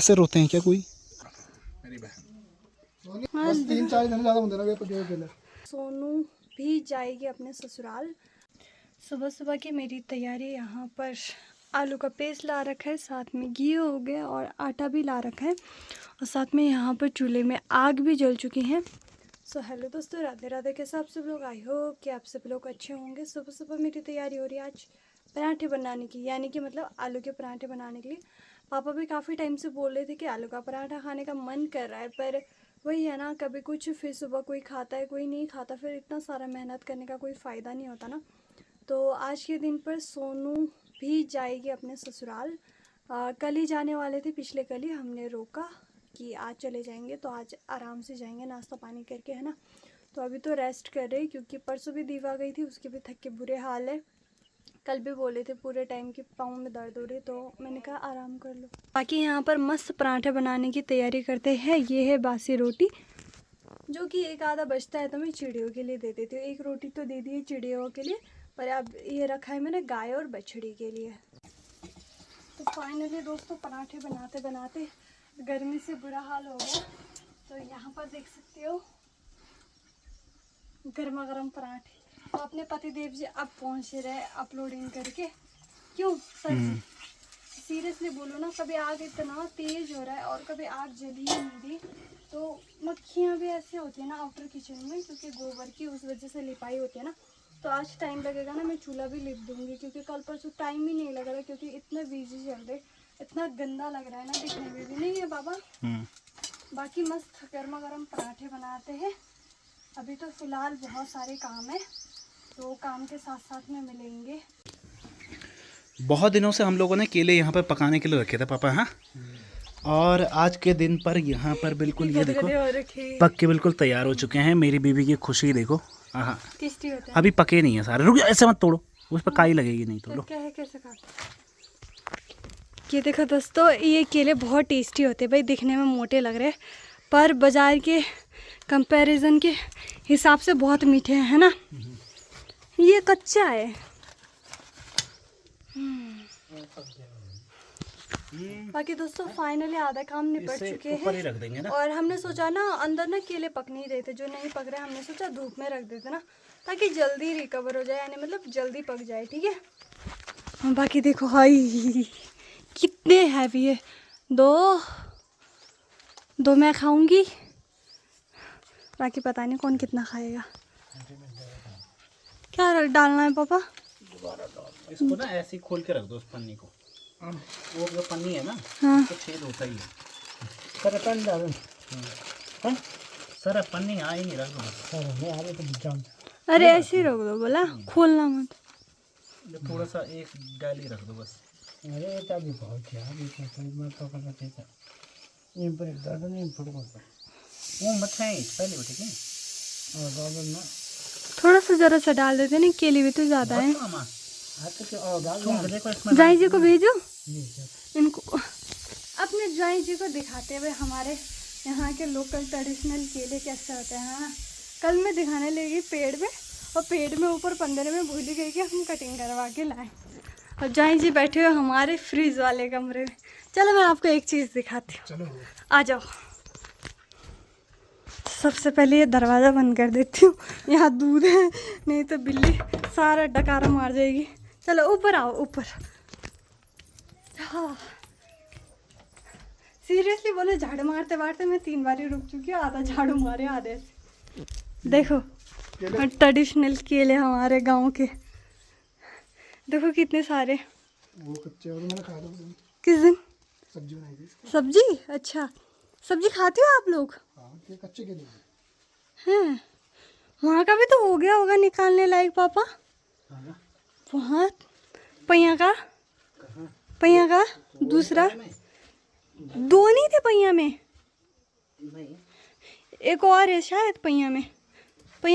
ऐसे रोते हैं क्या कोई? मेरी बहन बस 3-4 दिन ज़्यादा होंगे ना पके हुए। सोनू भी जाएगी अपने ससुराल। सुबह सुबह की मेरी तैयारी, यहाँ पर आलू का पेस्ट ला रखा है, साथ में घी हो गया और आटा भी ला रखा है, और साथ में यहाँ पर चूल्हे में आग भी जल चुकी है। सो हेलो दोस्तों, राधे राधे। कैसे आप सब लोग? आई हो कि आप सब लोग अच्छे होंगे। सुबह सुबह मेरी तैयारी हो रही है आज पराठे बनाने की, यानी कि मतलब आलू के पराठे बनाने के लिए। पापा भी काफ़ी टाइम से बोल रहे थे कि आलू का पराठा खाने का मन कर रहा है, पर वही है ना, कभी कुछ, फिर सुबह कोई खाता है कोई नहीं खाता, फिर इतना सारा मेहनत करने का कोई फ़ायदा नहीं होता ना। तो आज के दिन पर सोनू भी जाएगी अपने ससुराल। कल ही जाने वाले थे, पिछले कल ही हमने रोका कि आज चले जाएंगे, तो आज आराम से जाएंगे नाश्ता पानी करके, है ना। तो अभी तो रेस्ट कर रहे, क्योंकि परसों भी दीवा गई थी, उसके भी थक के बुरे हाल है। कल भी बोले थे पूरे टाइम की पाँव में दर्द हो रही, तो मैंने कहा आराम कर लो। बाकी यहाँ पर मस्त पराठे बनाने की तैयारी करते हैं। ये है बासी रोटी, जो कि एक आधा बचता है तो मैं चिड़ियों के लिए दे देती हूँ। एक रोटी तो दे दी है चिड़ियों के लिए, पर अब ये रखा है मैंने गाय और बछड़ी के लिए। तो फाइनली दोस्तों, पराठे बनाते बनाते गर्मी से बुरा हाल हो गया। तो यहाँ पर देख सकते हो गर्मा गर्म पराठे। तो अपने पतिदेव जी अब पहुँच रहे अपलोडिंग करके। क्यों सर जी, सीरियसली बोलो ना, कभी आग इतना तेज हो रहा है और कभी आग जल ही नहीं रही। तो मक्खियाँ भी ऐसे होती है ना आउटर किचन में, क्योंकि गोबर की उस वजह से लिपाई होती है ना। तो आज टाइम लगेगा ना, मैं चूल्हा भी लिप दूंगी, क्योंकि कल परसों टाइम ही नहीं लग रहा, क्योंकि इतना बिजी चल रहे, इतना गंदा लग रहा है ना दिखने में भी। नहीं है बाबा? बाकी मस्त गर्मा गर्म पराठे बनाते हैं। अभी तो फिलहाल बहुत सारे काम है, तो काम के साथ साथ में मिलेंगे। बहुत दिनों से हम लोगों ने केले यहाँ पर पकाने के लिए रखे थे पापा, हाँ। और आज के दिन पर यहाँ पर बिल्कुल ये देखो पक के बिल्कुल तैयार हो चुके हैं। मेरी बीवी की खुशी देखो। हाँ, टेस्टी होता है। अभी पके नहीं है सारे। रुक जा, ऐसे मत तोड़ो, उस पर काई लगेगी, नहीं तोड़ो। क्या है, कैसे ये देखो दोस्तों, ये केले बहुत टेस्टी होते हैं भाई। दिखने में मोटे लग रहे हैं, पर बाजार के कंपैरिजन के हिसाब से बहुत मीठे हैं, है ना। ये कच्चा है। बाकी दोस्तों फाइनली आधा काम निपट चुके हैं, रख देंगे ना। और हमने सोचा ना, अंदर ना केले पक नहीं रहे थे, जो नहीं पक रहे हमने सोचा धूप में रख देते ना, ताकि जल्दी रिकवर हो जाए, यानी मतलब जल्दी पक जाए, ठीक है। बाकी देखो हाई कितने हैवी है। दो मैं खाऊंगी, बाकी पता नहीं कौन कितना खाएगा। क्या डालना है पापा? इसको ना ऐसे ही खोल के रख दो, उस पन्नी को। वो जो पन्नी है ना, हाँ, तो छेद होता ही है। सर पन्नी डालो। हाँ सर, पन्नी यहाँ ही नहीं रख दो। अरे ऐसे ही रख दो, बोला खोलना मत। थोड़ा सा एक डाली रख दो बस। अरे तभी बहुत यार, मैं तो करना चाहिए। ये पर ज़्यादा नहीं फटको वो मत है पहले वो, ठीक है। और ज़्यादा ना, थोड़ा सा जरा सा डाल देते ना, केले भी तो ज़्यादा है। जाई जी को भेजो, इनको अपने जाई जी को दिखाते हुए हमारे यहाँ के लोकल ट्रेडिशनल केले कैसे होते हैं। हाँ, कल मैं दिखाने लगी पेड़ में, और पेड़ में ऊपर पंद्रह में भूल गई कि हम कटिंग करवा के लाएं, और जाई जी बैठे हुए हमारे फ्रीज वाले कमरे में। चलो मैं आपको एक चीज़ दिखाती हूँ, आ जाओ। सबसे पहले ये दरवाज़ा बंद कर देती हूँ, यहाँ दूध है, नहीं तो बिल्ली सारा डकारा मार जाएगी। चलो ऊपर आओ, ऊपर। हाँ सीरियसली बोले, झाड़ू मारते मारते मैं 3 बार रुक चुकी हूँ, आधा झाड़ू मारे आधे से। देखो ट्रेडिशनल केले हमारे गांव के, देखो कितने सारे। वो कच्चे और मैंने खा लिया। किस दिन सब्जी बनाई थी। सब्जी? अच्छा, सब्जी खाते हो आप लोग? हाँ, ये कच्चे केले हैं, वहाँ का भी तो हो गया होगा निकालने लायक पापा। वहाँ पहिया का दूसरा, 2 नहीं थे पहिया में, एक और है शायद पहिया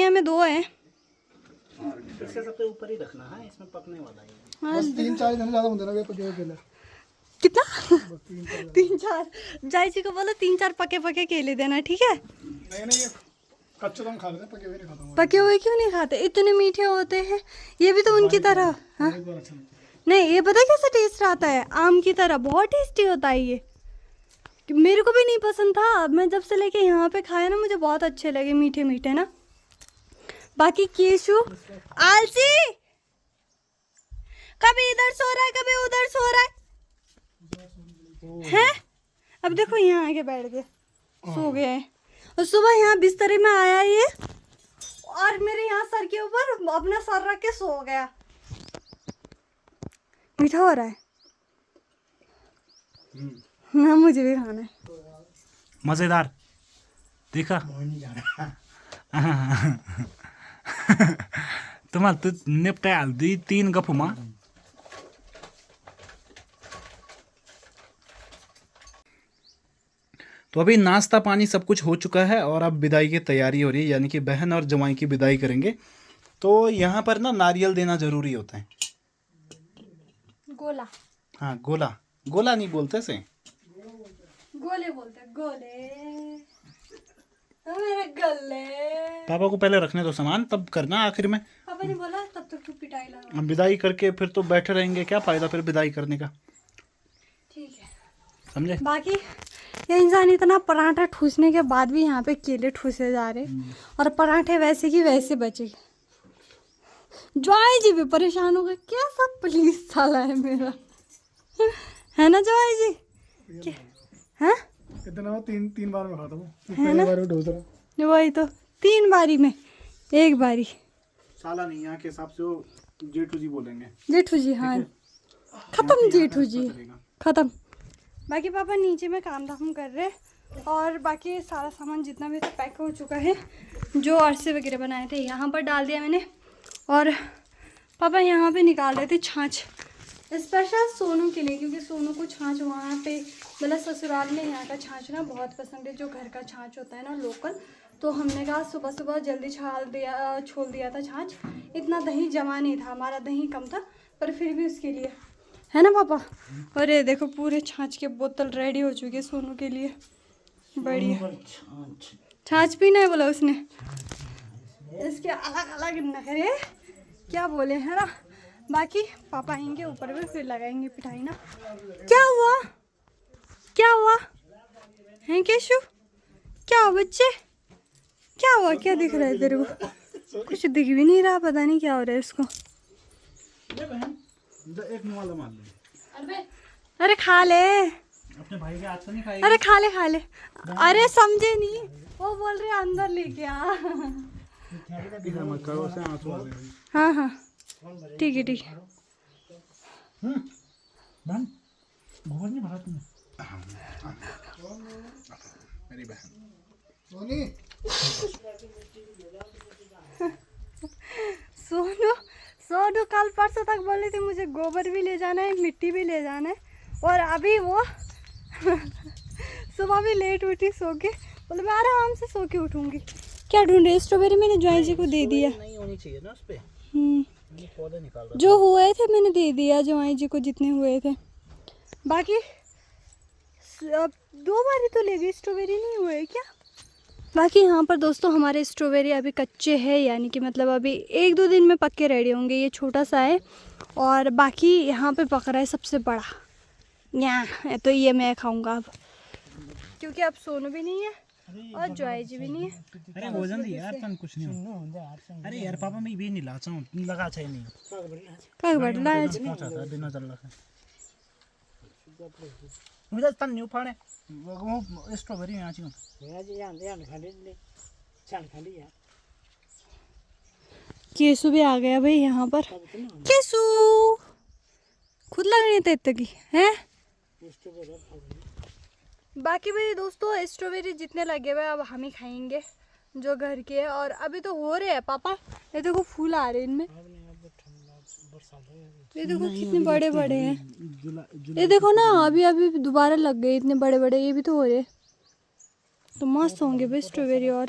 में 2 है। इससे सबसे ऊपर ही रखना है, इसमें पकने वाला है। हाँ, 3-4 दिन ज़्यादा होंगे ना पके हुए केले। कितना? 3-4 जाई जी को बोलो 3-4 पके केले देना, ठीक है। नहीं ये कच्चे तो हम खा लेते हैं, पके हुए नहीं खाता। पके हुए क्यों नहीं खाते? इतने मीठे होते हैं, ये भी तो उनकी तरह। हाँ नहीं, ये पता कैसा टेस्ट आता है, आम की तरह, बहुत टेस्टी होता है ये। मेरे को भी नहीं पसंद था, मैं जब से लेके यहाँ पे खाया ना मुझे बहुत अच्छे लगे, मीठे मीठे ना। बाकी केशु आलसी, कभी इधर सो रहा है कभी उधर सो रहा है। अब देखो यहाँ आके बैठ गए, सो गए हैं। और सुबह यहाँ बिस्तर में आया ये और मेरे यहाँ सर के ऊपर अपना सर रख के सो गया। मीठा हो रहा है ना, मुझे भी खाना है। मजेदार देखा तुम्हाला तू निपटाय हाल दी 3 गफुमा। तो अभी नाश्ता पानी सब कुछ हो चुका है और अब विदाई की तैयारी हो रही है, यानी कि बहन और जवाई की विदाई करेंगे। तो यहाँ पर ना नारियल देना जरूरी होता है। गोला, हाँ गोला, गोला नहीं बोलते से, गोले बोलते, गोले मेरे गले। पापा को पहले रखने दो सामान, तब करना आखिर में। पापा ने बोला तब तक तू पिटाई लगा। हम विदाई करके फिर तो बैठे रहेंगे, क्या फायदा फिर विदाई करने का, ठीक है समझे। बाकी ये इंसान इतना पराठा ठूसने के बाद भी यहाँ पे केले ठूसे जा रहे और पराठे वैसे की वैसे बचे। जॉय जी भी परेशान हो गए, क्या सब पुलिस साला है मेरा, है ना जॉय जी? हैं इतना तीन बार में खाता हूँ, है ना? बार में डोज रहा। वही तो 3 बारी में 1 बारी। साला नहीं, यहाँ के हिसाब से वो जेठू जी बोलेंगे। जेठू जी, हाँ खत्म, जेठू जी खत्म। बाकी पापा नीचे में काम धाम कर रहे और बाकी सारा सामान जितना भी था पैक हो चुका है। जो अरसे वगैरह बनाए थे यहाँ पर डाल दिया मैंने और पापा यहाँ पे निकाल रहे थे छाछ, स्पेशल सोनू के लिए, क्योंकि सोनू को छाछ वहाँ पे मतलब ससुराल में यहाँ का छाछ ना बहुत पसंद है, जो घर का छाछ होता है ना लोकल। तो हमने कहा सुबह सुबह जल्दी छोड़ दिया था छाछ, इतना दही जमा नहीं था, हमारा दही कम था, पर फिर भी उसके लिए, है ना पापा। और ये देखो पूरे छाछ के बोतल रेडी हो चुके सोनू के लिए, बढ़िया। छाछ पीना है बोला उसने, इसके अलग अलग नखरे क्या बोले, है ना। बाकी पापा आएंगे ऊपर में फिर लगाएंगे पिटाई ना। क्या हुआ, क्या हुआ है केशु, क्या हुआ बच्चे, क्या हुआ, क्या दिख रहा है तेरे को? कुछ दिख भी नहीं रहा, पता नहीं क्या हो रहा है इसको। एक मुआला मार ले। अरे खा ले, अपने भाई के हाथ से नहीं खाएगी। अरे खा ले खा ले। अरे समझे नहीं, वो बोल रहे अंदर लेके आ। हाँ हाँ ठीक है ठीक है। मेरी बहन सोनी, सोनू सोनू कल परसों तक बोल रही थी मुझे गोबर भी ले जाना है, मिट्टी भी ले जाना है, और अभी वो सुबह भी लेट उठी सो के, बोले मैं आराम से सो के उठूंगी। क्या ढूंढे, स्ट्रॉबेरी मैंने जॉय जी को दे दिया। नहीं होनी चाहिए ना उस पे, पौधे निकाल जो हुए थे मैंने दे दिया जॉय जी को, जितने हुए थे। बाकी 2 बारी तो ले गई, स्ट्रॉबेरी नहीं हुए क्या। बाकी यहाँ पर दोस्तों हमारे स्ट्रॉबेरी अभी कच्चे हैं, यानी कि मतलब अभी 1-2 दिन में पक्के रेडी होंगे। ये छोटा सा है और बाकी यहाँ पे पक रहा है सबसे बड़ा, यहाँ तो ये मैं खाऊंगा अब, क्योंकि अब सोनू भी नहीं है और जॉय जी भी नहीं है। अरे हो जाती यार, तन कुछ नहीं हो। अरे यार पापा मैं भी नहीं लाचा हूँ, लगा चाहिए नहीं क्या बढ़ला है पहुंचा था बिना चल रहा है मुझे तन नहीं उफाड़े वो स्ट्रॉबेरी में आची हूँ। केसु भी आ गया भाई यहाँ पर। केसु खुद लग रही थे इतनी की है। बाकी भाई दोस्तों स्ट्रॉबेरी जितने लगे हुए अब हम ही खाएंगे जो घर के है। और अभी तो हो रहे हैं पापा, ये देखो फूल आ रहे हैं इनमें, ये देखो कितने बड़े बड़े हैं। ये देखो ना अभी अभी दोबारा लग गए इतने बड़े बड़े, ये भी तो हो रहे, तो मस्त होंगे भाई स्ट्रॉबेरी। और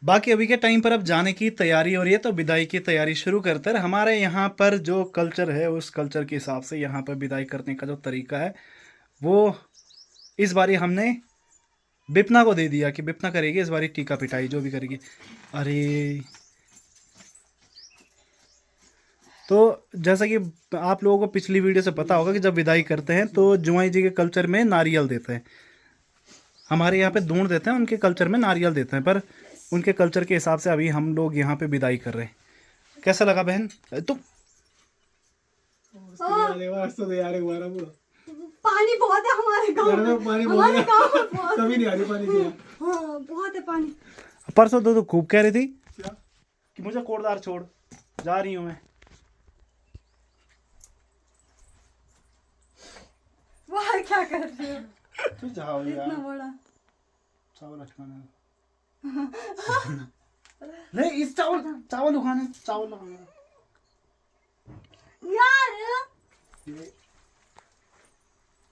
बाकी अभी के टाइम पर अब जाने की तैयारी हो रही है, तो विदाई की तैयारी शुरू करते हैं। हमारे यहाँ पर जो कल्चर है उस कल्चर के हिसाब से यहाँ पर विदाई करने का जो तरीका है वो इस बारी हमने बिपना को दे दिया कि बिपना करेगी इस बारी टीका पिटाई जो भी करेगी। अरे तो जैसा कि आप लोगों को पिछली वीडियो से पता होगा कि जब विदाई करते हैं तो जुआई जी के कल्चर में नारियल देते हैं। हमारे यहाँ पे दून देते हैं, उनके कल्चर में नारियल देते हैं, पर उनके कल्चर के हिसाब से अभी हम लोग यहाँ पे विदाई कर रहे हैं। कैसा लगा बहन? तो पानी बहुत है हमारे गांव में, पानी हमारे गांव में बहुत कभी नहीं आ रही पानी की। हाँ बहुत है पानी। परसों तो खूब कह रही थी कि मुझे कोटदार छोड़, जा रही हूँ मैं। बाहर क्या कर रहे हो? तू जाओ यार, इतना बड़ा चावल अटकाना नहीं, इस चावल उखाने यार।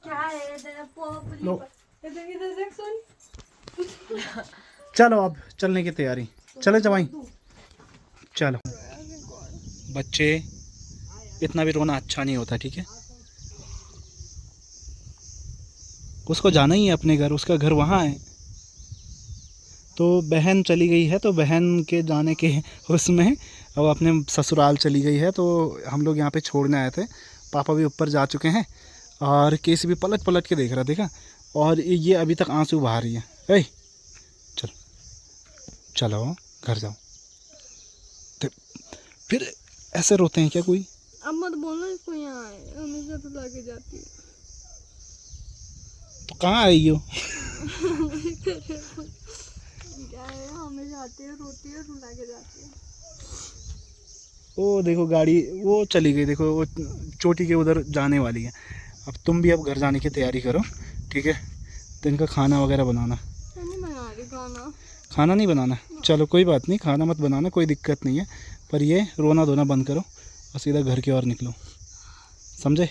क्या है तेरा पोपली? लो। इधर देख सुन। चलो अब चलने की तैयारी, चले जवाई चलो। बच्चे इतना भी रोना अच्छा नहीं होता, ठीक है? उसको जाना ही है अपने घर, उसका घर वहाँ है। तो बहन चली गई है, तो बहन के जाने के उसमें अब अपने ससुराल चली गई है, तो हम लोग यहाँ पे छोड़ने आए थे। पापा भी ऊपर जा चुके हैं और केसी भी पलट पलट के देख रहा, देखा, और ये अभी तक आंसू बहा रही है। ए चलो चलो घर जाओ। तो फिर ऐसे रोते हैं क्या कोई? अब मत बोलना इसको, यहाँ आए हमेशा तो लाके जाती है। तो कहाँ आई हो? क्या है, हमेशा आती है, रोती है, रुला के जाती है। वो देखो गाड़ी वो चली गई, देखो वो चोटी के उधर जाने वाली है। अब तुम भी अब घर जाने की तैयारी करो, ठीक है? तो इनका खाना वगैरह बनाना। नहीं बना रही खाना। खाना नहीं बनाना? चलो कोई बात नहीं, खाना मत बनाना, कोई दिक्कत नहीं है, पर ये रोना धोना बंद करो और सीधा घर की ओर निकलो, समझे?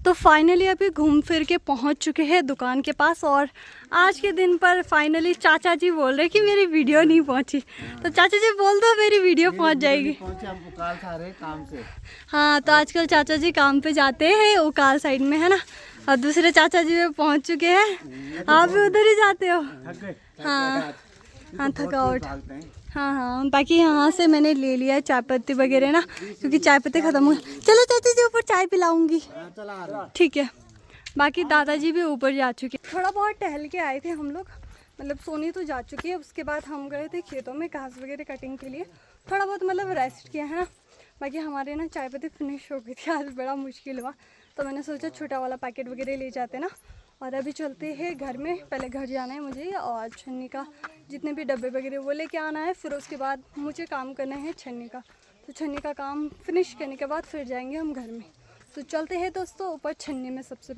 तो फाइनली अभी घूम फिर के पहुंच चुके हैं दुकान के पास, और आज के दिन पर फाइनली चाचा जी बोल रहे कि मेरी वीडियो नहीं पहुंची। तो चाचा जी बोल दो मेरी वीडियो पहुंच जाएगी। हम उकाल खा रहे काम से। हाँ, तो आजकल चाचा जी काम पे जाते हैं उकाल साइड में, है ना, और दूसरे चाचा जी भी पहुंच चुके हैं। आप भी उधर ही जाते हो? हाँ हाँ, थकावट। हाँ हाँ, बाकी यहाँ से मैंने ले लिया चाय पत्ती वगैरह ना, क्योंकि चाय पत्ती ख़त्म हो गई। चलो चाचा जी ऊपर चाय पिलाऊंगी, ठीक है? बाकी दादाजी भी ऊपर जा चुके। थोड़ा बहुत टहल के आए थे हम लोग, मतलब सोनी तो जा चुकी है, उसके बाद हम गए थे खेतों में घास वगैरह कटिंग के लिए, थोड़ा बहुत मतलब रेस्ट किया है ना। बाकी हमारे ना चाय पत्ती फिनिश हो गई थी, आज बड़ा मुश्किल हुआ, तो मैंने सोचा छोटा वाला पैकेट वगैरह ले जाते ना। और अभी चलते हैं घर में, पहले घर जाना है मुझे, और छन्नी का जितने भी डब्बे वगैरह वो लेके आना है, फिर उसके बाद मुझे काम करना है छन्नी का। तो छन्नी का काम फिनिश करने के बाद फिर जाएंगे हम घर में। तो चलते हैं दोस्तों ऊपर छन्नी में सबसे पहले।